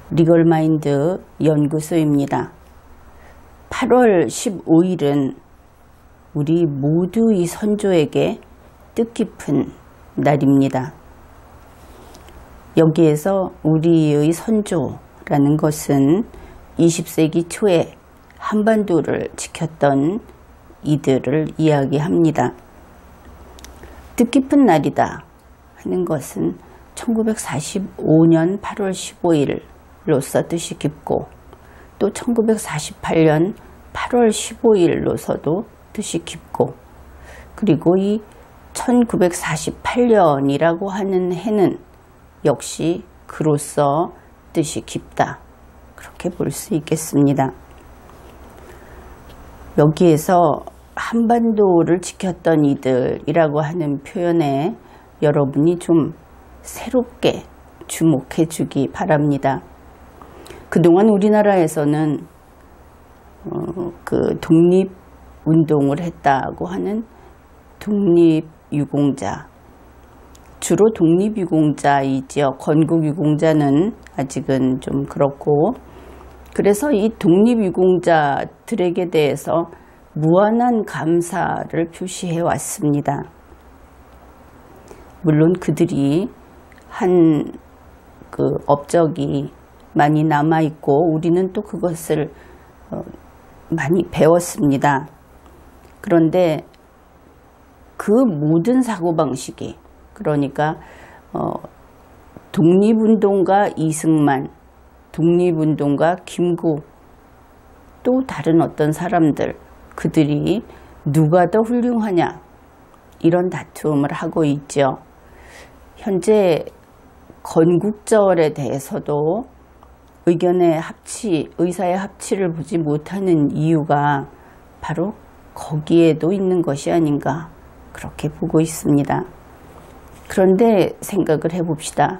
리걸마인드 연구소입니다. 8월 15일은 우리 모두의 선조에게 뜻깊은 날입니다. 여기에서 우리의 선조라는 것은 20세기 초에 한반도를 지켰던 이들을 이야기합니다. 뜻깊은 날이다 하는 것은 1945년 8월 15일로서 뜻이 깊고 또 1948년 8월 15일로서도 뜻이 깊고 그리고 이 1948년이라고 하는 해는 역시 그로서 뜻이 깊다. 그렇게 볼 수 있겠습니다. 여기에서 한반도를 지켰던 이들이라고 하는 표현에 여러분이 좀 새롭게 주목해 주기 바랍니다. 그동안 우리나라에서는 그 독립운동을 했다고 하는 독립유공자, 주로 독립유공자이지요. 건국유공자는 아직은 좀 그렇고, 그래서 이 독립유공자들에게 대해서 무한한 감사를 표시해 왔습니다. 물론 그들이 한 그 업적이 많이 남아있고 우리는 또 그것을 많이 배웠습니다. 그런데 그 모든 사고방식이, 그러니까 독립운동가 이승만, 독립운동가 김구, 또 다른 어떤 사람들, 그들이 누가 더 훌륭하냐 이런 다툼을 하고 있죠. 현재 건국절에 대해서도 의사의 합치를 보지 못하는 이유가 바로 거기에도 있는 것이 아닌가 그렇게 보고 있습니다. 그런데 생각을 해봅시다.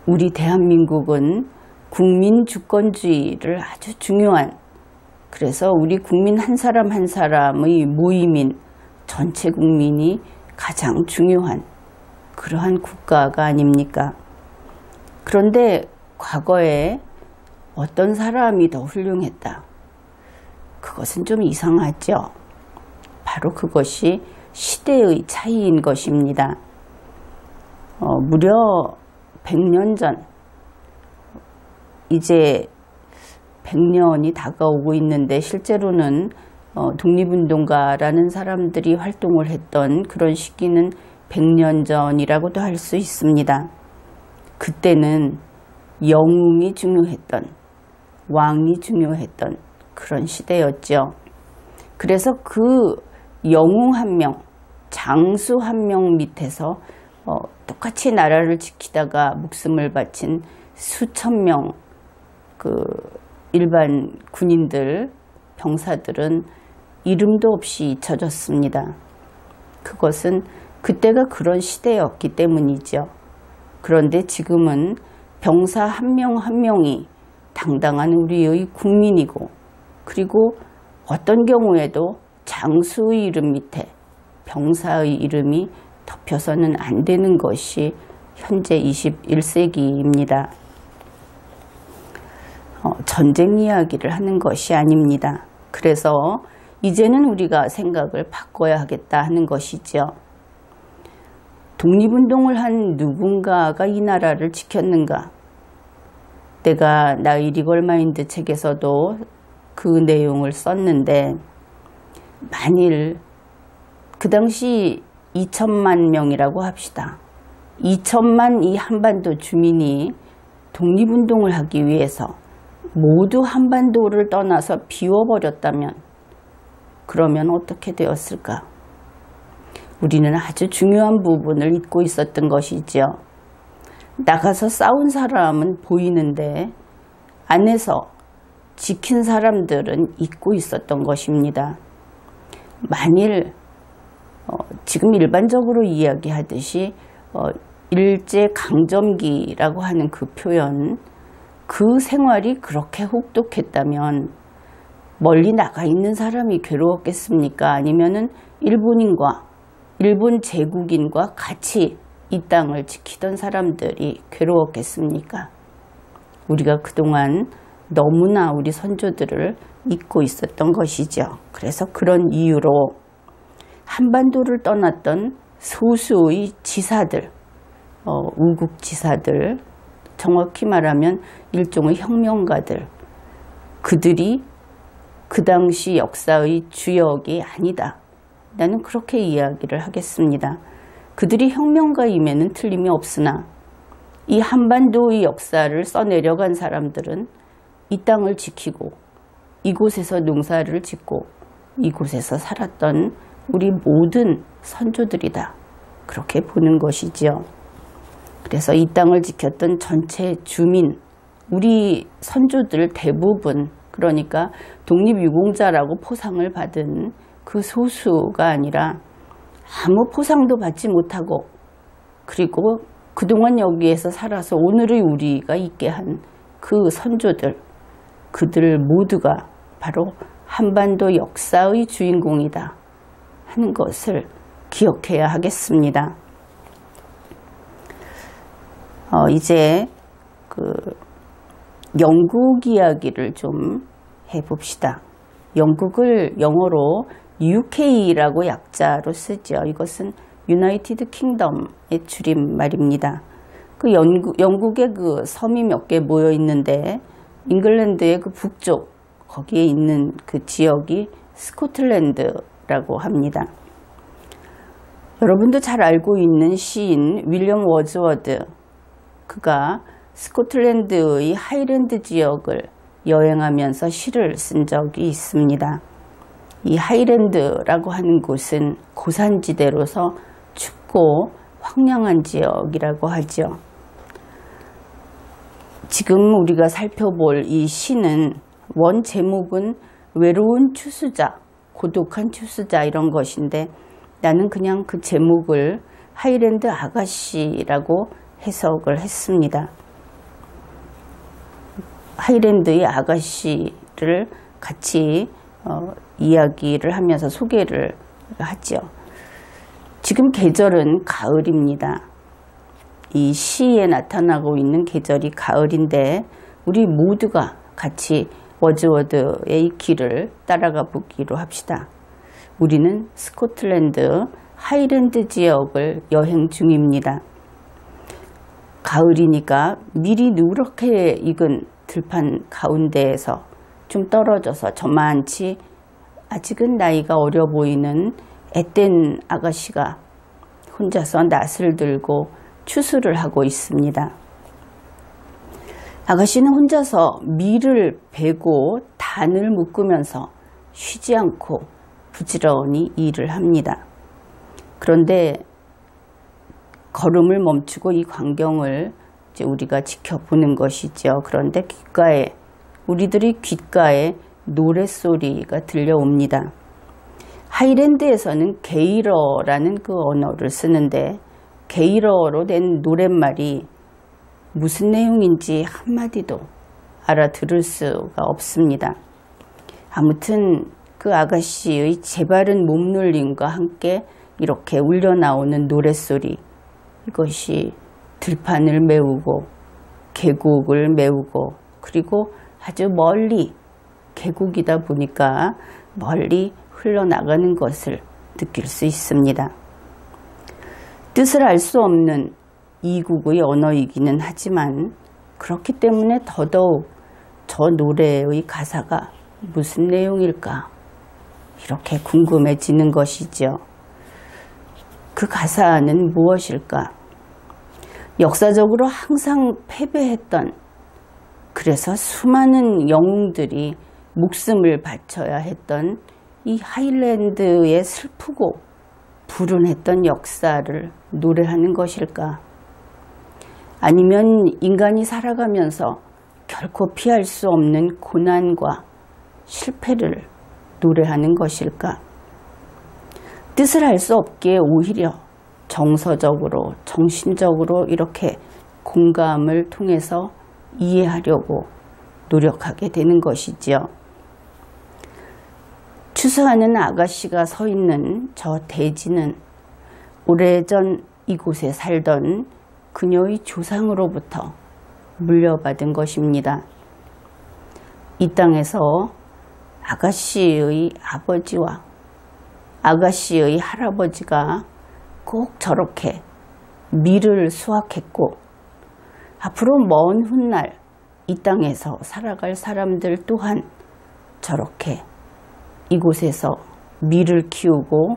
우리 대한민국은 국민주권주의를 아주 중요한, 그래서 우리 국민 한 사람 한 사람의 모임인 전체 국민이 가장 중요한 그러한 국가가 아닙니까? 그런데 과거에 어떤 사람이 더 훌륭했다. 그것은 좀 이상하죠. 바로 그것이 시대의 차이인 것입니다. 무려 100년 전, 이제 100년이 다가오고 있는데 실제로는 독립운동가라는 사람들이 활동을 했던 그런 시기는 100년 전이라고도 할 수 있습니다. 그때는 영웅이 중요했던, 왕이 중요했던 그런 시대였죠. 그래서 그 영웅 한 명, 장수 한 명 밑에서 똑같이 나라를 지키다가 목숨을 바친 수천 명 그 일반 군인들, 병사들은 이름도 없이 잊혀졌습니다. 그것은 그때가 그런 시대였기 때문이죠. 그런데 지금은 병사 한 명 한 명이 당당한 우리의 국민이고, 그리고 어떤 경우에도 장수의 이름 밑에 병사의 이름이 덮여서는 안 되는 것이 현재 21세기입니다. 전쟁 이야기를 하는 것이 아닙니다. 그래서 이제는 우리가 생각을 바꿔야 하겠다 하는 것이죠. 독립운동을 한 누군가가 이 나라를 지켰는가? 내가 나의 리걸마인드 책에서도 그 내용을 썼는데, 만일 그 당시 2천만 명이라고 합시다. 2천만 이 한반도 주민이 독립운동을 하기 위해서 모두 한반도를 떠나서 비워버렸다면 그러면 어떻게 되었을까? 우리는 아주 중요한 부분을 잊고 있었던 것이죠. 나가서 싸운 사람은 보이는데 안에서 지킨 사람들은 잊고 있었던 것입니다. 만일 지금 일반적으로 이야기하듯이 일제강점기라고 하는 그 표현, 그 생활이 그렇게 혹독했다면 멀리 나가 있는 사람이 괴로웠겠습니까? 아니면은 일본 제국인과 같이 이 땅을 지키던 사람들이 괴로웠겠습니까? 우리가 그동안 너무나 우리 선조들을 잊고 있었던 것이죠. 그래서 그런 이유로 한반도를 떠났던 소수의 지사들, 우국지사들, 정확히 말하면 일종의 혁명가들, 그들이 그 당시 역사의 주역이 아니다. 나는 그렇게 이야기를 하겠습니다. 그들이 혁명가임에는 틀림이 없으나 이 한반도의 역사를 써내려간 사람들은 이 땅을 지키고 이곳에서 농사를 짓고 이곳에서 살았던 우리 모든 선조들이다. 그렇게 보는 것이지요. 그래서 이 땅을 지켰던 전체 주민, 우리 선조들 대부분, 그러니까 독립유공자라고 포상을 받은 그 소수가 아니라 아무 포상도 받지 못하고 그리고 그동안 여기에서 살아서 오늘의 우리가 있게 한 그 선조들, 그들 모두가 바로 한반도 역사의 주인공이다 하는 것을 기억해야 하겠습니다. 이제 그 영국 이야기를 좀 해봅시다. 영국을 영어로 UK라고 약자로 쓰죠. 이것은 유나이티드 킹덤의 줄임말입니다. 그 영국의 그 섬이 몇 개 모여 있는데 잉글랜드의 그 북쪽 거기에 있는 그 지역이 스코틀랜드라고 합니다. 여러분도 잘 알고 있는 시인 윌리엄 워즈워드, 그가 스코틀랜드의 하이랜드 지역을 여행하면서 시를 쓴 적이 있습니다. 이 하이랜드라고 하는 곳은 고산지대로서 춥고 황량한 지역이라고 하죠. 지금 우리가 살펴볼 이 시는 원 제목은 외로운 추수자, 고독한 추수자 이런 것인데 나는 그냥 그 제목을 하이랜드 아가씨라고 해석을 했습니다. 하이랜드의 아가씨를 같이 이야기를 하면서 소개를 하죠. 지금 계절은 가을입니다. 이 시에 나타나고 있는 계절이 가을인데 우리 모두가 같이 워즈워드의 길을 따라가 보기로 합시다. 우리는 스코틀랜드 하이랜드 지역을 여행 중입니다. 가을이니까 미리 누렇게 익은 들판 가운데에서 좀 떨어져서 저만치 아직은 나이가 어려 보이는 앳된 아가씨가 혼자서 낫을 들고 추수를 하고 있습니다. 아가씨는 혼자서 밀을 베고 단을 묶으면서 쉬지 않고 부지런히 일을 합니다. 그런데 걸음을 멈추고 이 광경을 이제 우리가 지켜보는 것이죠. 그런데 우리들이 귓가에 노랫소리가 들려옵니다. 하이랜드에서는 게일어라는 그 언어를 쓰는데 게일어로 된 노랫말이 무슨 내용인지 한마디도 알아들을 수가 없습니다. 아무튼 그 아가씨의 재바른 몸놀림과 함께 이렇게 울려나오는 노랫소리, 이것이 들판을 메우고 계곡을 메우고 그리고 아주 멀리, 계곡이다 보니까 멀리 흘러나가는 것을 느낄 수 있습니다. 뜻을 알 수 없는 이국의 언어이기는 하지만 그렇기 때문에 더더욱 저 노래의 가사가 무슨 내용일까 이렇게 궁금해지는 것이죠. 그 가사는 무엇일까? 역사적으로 항상 패배했던, 그래서 수많은 영웅들이 목숨을 바쳐야 했던 이 하이랜드의 슬프고 불운했던 역사를 노래하는 것일까? 아니면 인간이 살아가면서 결코 피할 수 없는 고난과 실패를 노래하는 것일까? 뜻을 알 수 없기에 오히려 정서적으로, 정신적으로 이렇게 공감을 통해서 이해하려고 노력하게 되는 것이지요. 추수하는 아가씨가 서 있는 저 대지는 오래전 이곳에 살던 그녀의 조상으로부터 물려받은 것입니다. 이 땅에서 아가씨의 아버지와 아가씨의 할아버지가 꼭 저렇게 밀을 수확했고, 앞으로 먼 훗날 이 땅에서 살아갈 사람들 또한 저렇게 이곳에서 밀을 키우고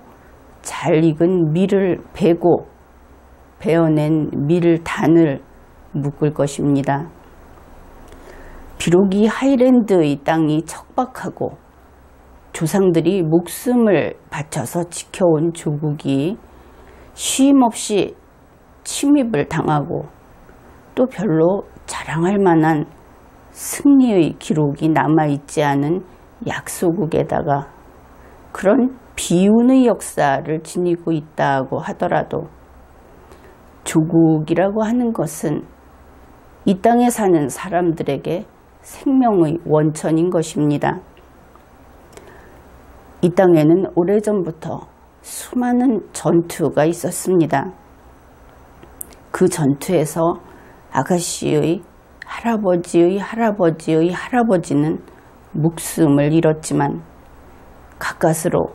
잘 익은 밀을 베고 베어낸 밀단을 묶을 것입니다. 비록 이 하이랜드의 땅이 척박하고 조상들이 목숨을 바쳐서 지켜온 조국이 쉼없이 침입을 당하고 또 별로 자랑할 만한 승리의 기록이 남아있지 않은 약소국에다가 그런 비운의 역사를 지니고 있다고 하더라도 조국이라고 하는 것은 이 땅에 사는 사람들에게 생명의 원천인 것입니다. 이 땅에는 오래전부터 수많은 전투가 있었습니다. 그 전투에서 아가씨의 할아버지의 할아버지의 할아버지는 목숨을 잃었지만 가까스로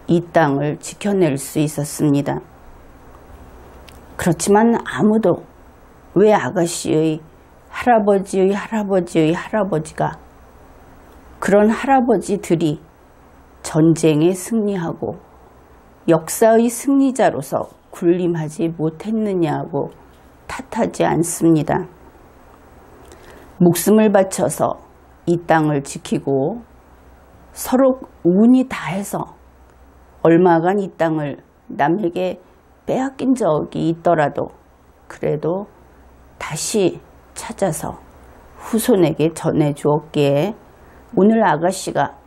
이 땅을 지켜낼 수 있었습니다. 그렇지만 아무도 왜 아가씨의 할아버지의 할아버지의 할아버지가, 그런 할아버지들이 전쟁에 승리하고 역사의 승리자로서 군림하지 못했느냐고 탓하지 않습니다. 목숨을 바쳐서 이 땅을 지키고 서로 운이 다해서 얼마간 이 땅을 남에게 빼앗긴 적이 있더라도 그래도 다시 찾아서 후손에게 전해주었기에 오늘 아가씨가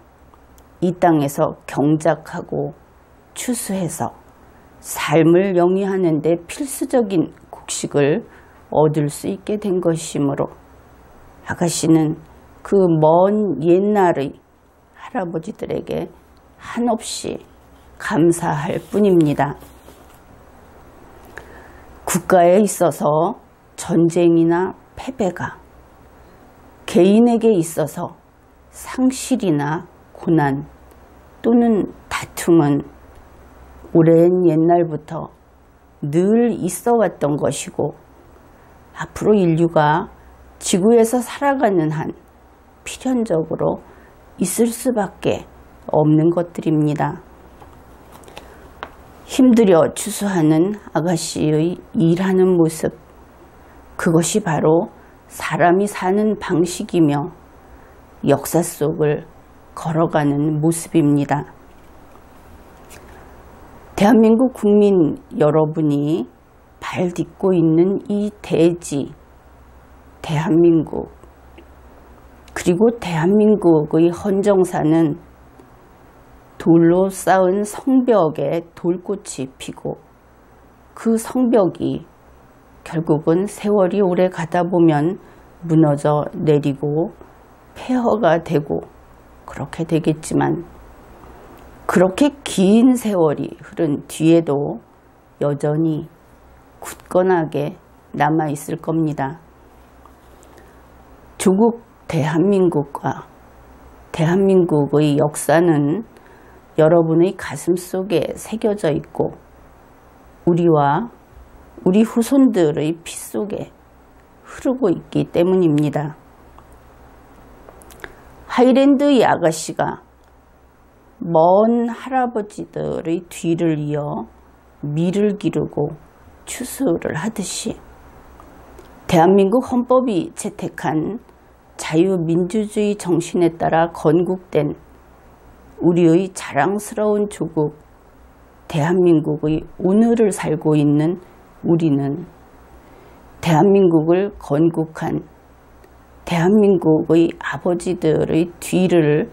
이 땅에서 경작하고 추수해서 삶을 영위하는 데 필수적인 곡식을 얻을 수 있게 된 것이므로 아가씨는 그 먼 옛날의 할아버지들에게 한없이 감사할 뿐입니다. 국가에 있어서 전쟁이나 패배가, 개인에게 있어서 상실이나 고난 또는 다툼은 오랜 옛날부터 늘 있어 왔던 것이고 앞으로 인류가 지구에서 살아가는 한 필연적으로 있을 수밖에 없는 것들입니다. 힘들여 추수하는 아가씨의 일하는 모습, 그것이 바로 사람이 사는 방식이며 역사 속을 걸어가는 모습입니다. 대한민국 국민 여러분이 발 딛고 있는 이 대지, 대한민국, 그리고 대한민국의 헌정사는 돌로 쌓은 성벽에 돌꽃이 피고 그 성벽이 결국은 세월이 오래 가다 보면 무너져 내리고 폐허가 되고 그렇게 되겠지만 그렇게 긴 세월이 흐른 뒤에도 여전히 굳건하게 남아있을 겁니다. 조국 대한민국과 대한민국의 역사는 여러분의 가슴 속에 새겨져 있고 우리와 우리 후손들의 피 속에 흐르고 있기 때문입니다. 하이랜드의 아가씨가 먼 할아버지들의 뒤를 이어 밀을 기르고 추수를 하듯이 대한민국 헌법이 채택한 자유민주주의 정신에 따라 건국된 우리의 자랑스러운 조국 대한민국의 오늘을 살고 있는 우리는 대한민국을 건국한 대한민국의 아버지들의 뒤를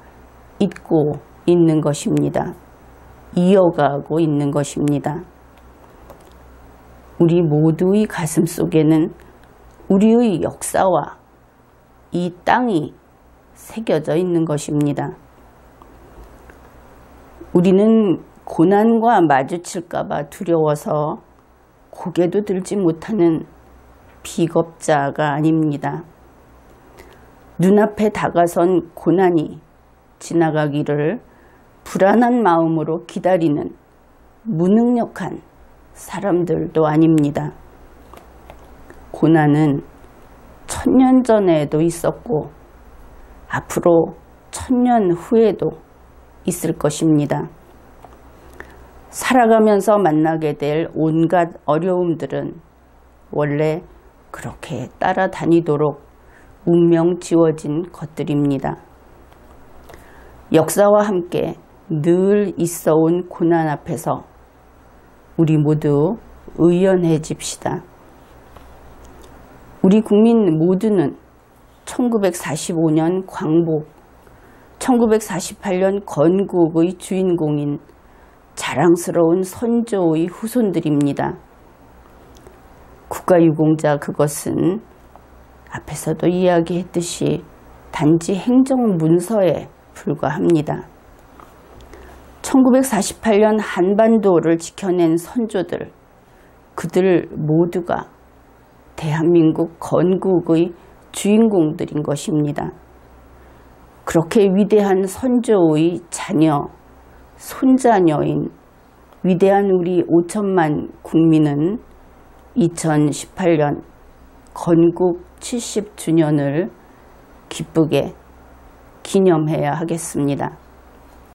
잇고 있는 것입니다. 이어가고 있는 것입니다. 우리 모두의 가슴 속에는 우리의 역사와 이 땅이 새겨져 있는 것입니다. 우리는 고난과 마주칠까 봐 두려워서 고개도 들지 못하는 비겁자가 아닙니다. 눈앞에 다가선 고난이 지나가기를 불안한 마음으로 기다리는 무능력한 사람들도 아닙니다. 고난은 1000년 전에도 있었고 앞으로 1000년 후에도 있을 것입니다. 살아가면서 만나게 될 온갖 어려움들은 원래 그렇게 따라다니도록 운명 지워진 것들입니다. 역사와 함께 늘 있어온 고난 앞에서 우리 모두 의연해집시다. 우리 국민 모두는 1945년 광복, 1948년 건국의 주인공인 자랑스러운 선조의 후손들입니다. 국가유공자 그것은 앞에서도 이야기했듯이 단지 행정문서에 불과합니다. 1948년 한반도를 지켜낸 선조들, 그들 모두가 대한민국 건국의 주인공들인 것입니다. 그렇게 위대한 선조의 자녀, 손자녀인 위대한 우리 5천만 국민은 2018년 건국 70주년을 기쁘게 기념해야 하겠습니다.